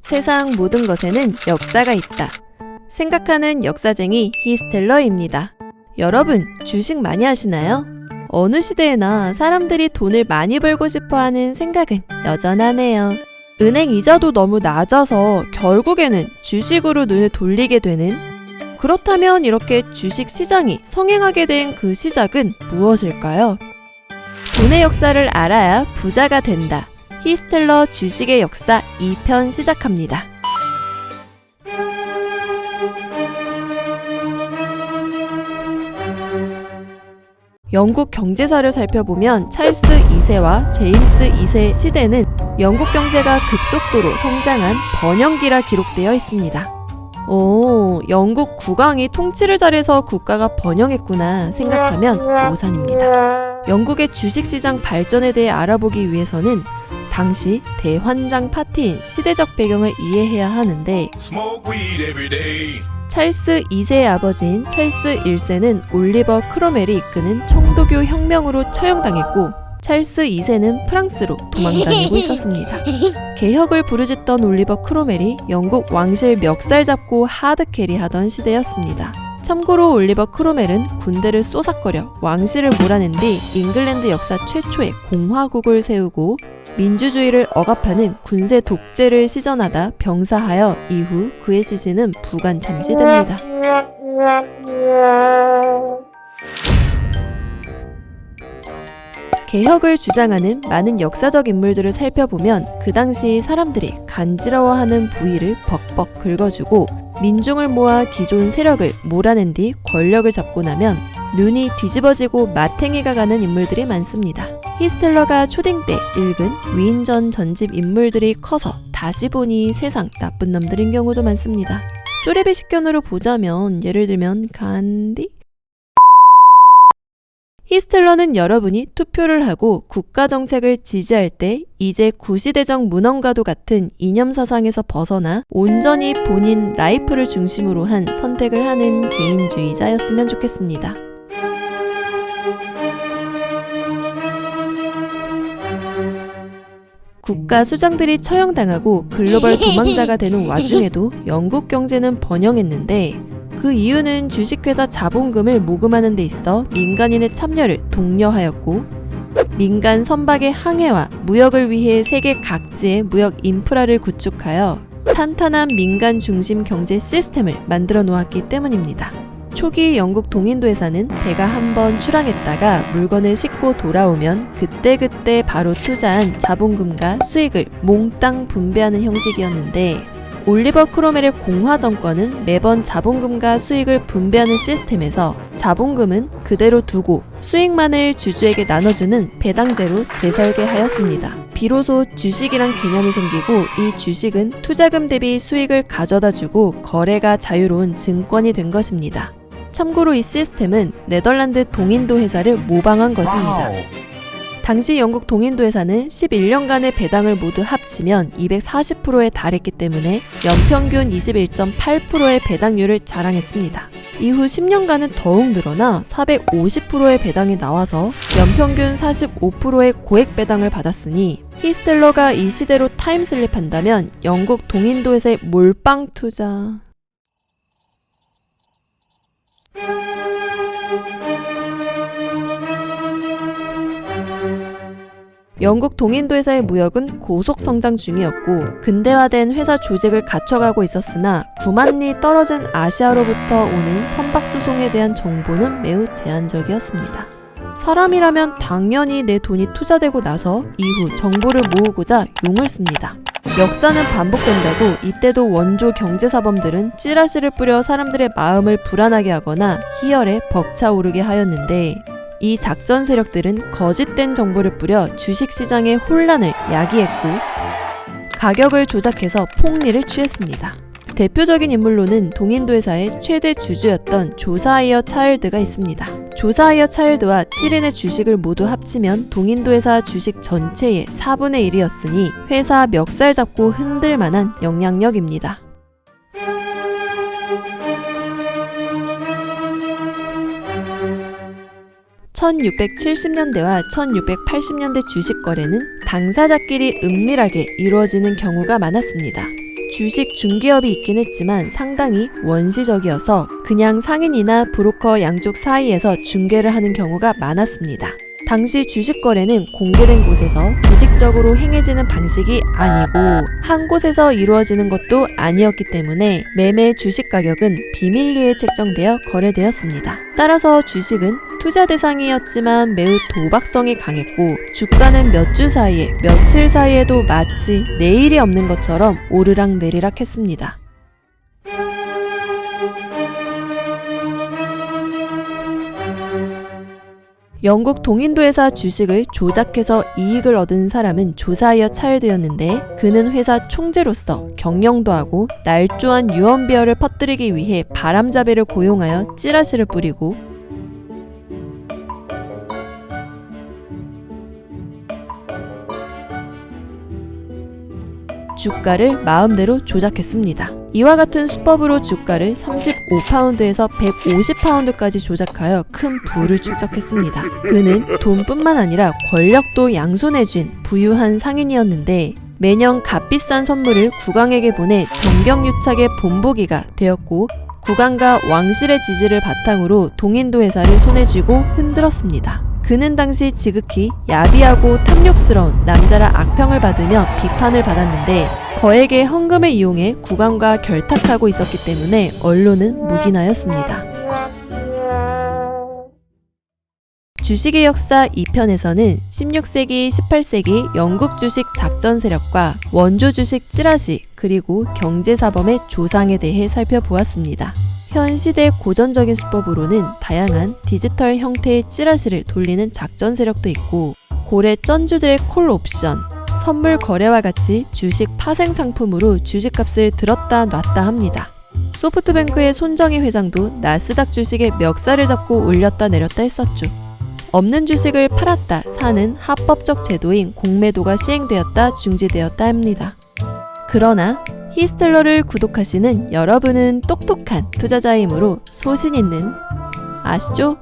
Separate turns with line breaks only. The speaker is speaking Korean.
세상 모든 것에는 역사가 있다. 생각하는 역사쟁이 히스텔러입니다. 여러분, 주식 많이 하시나요? 어느 시대에나 사람들이 돈을 많이 벌고 싶어하는 생각은 여전하네요. 은행 이자도 너무 낮아서 결국에는 주식으로 눈을 돌리게 되는, 그렇다면 이렇게 주식 시장이 성행하게 된 그 시작은 무엇일까요? 돈의 역사를 알아야 부자가 된다. 히스텔러 주식의 역사 2편 시작합니다. 영국 경제사를 살펴보면 찰스 2세와 제임스 2세 시대는 영국 경제가 급속도로 성장한 번영기라 기록되어 있습니다. 오, 영국 국왕이 통치를 잘해서 국가가 번영했구나 생각하면 오산입니다. 영국의 주식시장 발전에 대해 알아보기 위해서는 당시 대환장 파티인 시대적 배경을 이해해야 하는데, 찰스 2세의 아버지인 찰스 1세는 올리버 크로멜이 이끄는 청도교 혁명으로 처형당했고, 찰스 2세는 프랑스로 도망다니고 있었습니다. 개혁을 부르짖던 올리버 크로멜이 영국 왕실 멱살 잡고 하드캐리하던 시대였습니다. 참고로 올리버 크로멜은 군대를 쏘삭거려 왕실을 몰아낸 뒤 잉글랜드 역사 최초의 공화국을 세우고 민주주의를 억압하는 군세 독재를 시전하다 병사하여 이후 그의 시신은 부관참시됩니다. 개혁을 주장하는 많은 역사적 인물들을 살펴보면 그 당시 사람들이 간지러워하는 부위를 벅벅 긁어주고 민중을 모아 기존 세력을 몰아낸 뒤 권력을 잡고 나면 눈이 뒤집어지고 마탱이가 가는 인물들이 많습니다. 히스텔러가 초딩 때 읽은 위인전 전집 인물들이 커서 다시 보니 세상 나쁜 놈들인 경우도 많습니다. 쪼레비 식견으로 보자면 예를 들면 간디? 히스텔러는 여러분이 투표를 하고 국가정책을 지지할 때 이제 구시대적 문헌과도 같은 이념사상에서 벗어나 온전히 본인 라이프를 중심으로 한 선택을 하는 개인주의자였으면 좋겠습니다. 국가 수장들이 처형당하고 글로벌 도망자가 되는 와중에도 영국 경제는 번영했는데, 그 이유는 주식회사 자본금을 모금하는 데 있어 민간인의 참여를 독려하였고, 민간 선박의 항해와 무역을 위해 세계 각지의 무역 인프라를 구축하여 탄탄한 민간 중심 경제 시스템을 만들어 놓았기 때문입니다. 초기 영국 동인도회사는 배가 한번 출항했다가 물건을 싣고 돌아오면 그때그때 바로 투자한 자본금과 수익을 몽땅 분배하는 형식이었는데, 올리버 크로멜의 공화정권은 매번 자본금과 수익을 분배하는 시스템에서 자본금은 그대로 두고 수익만을 주주에게 나눠주는 배당제로 재설계하였습니다. 비로소 주식이란 개념이 생기고, 이 주식은 투자금 대비 수익을 가져다주고 거래가 자유로운 증권이 된 것입니다. 참고로 이 시스템은 네덜란드 동인도 회사를 모방한 것입니다. 당시 영국 동인도 회사는 11년간의 배당을 모두 합치면 240%에 달했기 때문에 연평균 21.8%의 배당률을 자랑했습니다. 이후 10년간은 더욱 늘어나 450%의 배당이 나와서 연평균 45%의 고액 배당을 받았으니, 히스텔러가 이 시대로 타임슬립한다면 영국 동인도 회사의 몰빵 투자... 영국 동인도회사의 무역은 고속 성장 중이었고 근대화된 회사 조직을 갖춰가고 있었으나 9만 리 떨어진 아시아로부터 오는 선박수송에 대한 정보는 매우 제한적이었습니다. 사람이라면 당연히 내 돈이 투자되고 나서 이후 정보를 모으고자 용을 씁니다. 역사는 반복된다고 이때도 원조 경제사범들은 찌라시를 뿌려 사람들의 마음을 불안하게 하거나 희열에 벅차오르게 하였는데, 이 작전 세력들은 거짓된 정보를 뿌려 주식시장의 혼란을 야기했고 가격을 조작해서 폭리를 취했습니다. 대표적인 인물로는 동인도회사의 최대 주주였던 조사하이어 차일드가 있습니다. 조사하이어 차일드와 7인의 주식을 모두 합치면 동인도회사 주식 전체의 4분의 1이었으니 회사 멱살 잡고 흔들 만한 영향력입니다. 1670년대와 1680년대 주식 거래는 당사자끼리 은밀하게 이루어지는 경우가 많았습니다. 주식 중개업이 있긴 했지만 상당히 원시적이어서 그냥 상인이나 브로커 양쪽 사이에서 중개를 하는 경우가 많았습니다. 당시 주식 거래는 공개된 곳에서 조직적으로 행해지는 방식이 아니고 한 곳에서 이루어지는 것도 아니었기 때문에 매매 주식 가격은 비밀리에 책정되어 거래되었습니다. 따라서 주식은 투자 대상이었지만 매우 도박성이 강했고 주가는 몇 주 사이에 며칠 사이에도 마치 내일이 없는 것처럼 오르락내리락 했습니다. 영국 동인도 회사 주식을 조작해서 이익을 얻은 사람은 조사하여 차일되었는데 그는 회사 총재로서 경영도 하고 날조한 유언비어를 퍼뜨리기 위해 바람잡이를 고용하여 찌라시를 뿌리고 주가를 마음대로 조작했습니다. 이와 같은 수법으로 주가를 35파운드에서 150파운드까지 조작하여 큰 부를 축적했습니다. 그는 돈뿐만 아니라 권력도 양손에 쥔 부유한 상인이었는데 매년 값비싼 선물을 국왕에게 보내 정경유착의 본보기가 되었고 국왕과 왕실의 지지를 바탕으로 동인도 회사를 손에 쥐고 흔들었습니다. 그는 당시 지극히 야비하고 탐욕스러운 남자라 악평을 받으며 비판을 받았는데 거액의 헌금을 이용해 국왕과 결탁하고 있었기 때문에 언론은 묵인하였습니다. 주식의 역사 2편에서는 16세기, 18세기 영국 주식 작전 세력과 원조 주식 찌라시 그리고 경제사범의 조상에 대해 살펴보았습니다. 현 시대 고전적인 수법으로는 다양한 디지털 형태의 찌라시를 돌리는 작전 세력도 있고 고래 쩐주들의 콜 옵션, 선물 거래와 같이 주식 파생 상품으로 주식값을 들었다 놨다 합니다. 소프트뱅크의 손정희 회장도 나스닥 주식의 멱살을 잡고 올렸다 내렸다 했었죠. 없는 주식을 팔았다 사는 합법적 제도인 공매도가 시행되었다 중지되었다 합니다. 그러나 히스텔러를 구독하시는 여러분은 똑똑한 투자자이므로 소신 있는 아시죠?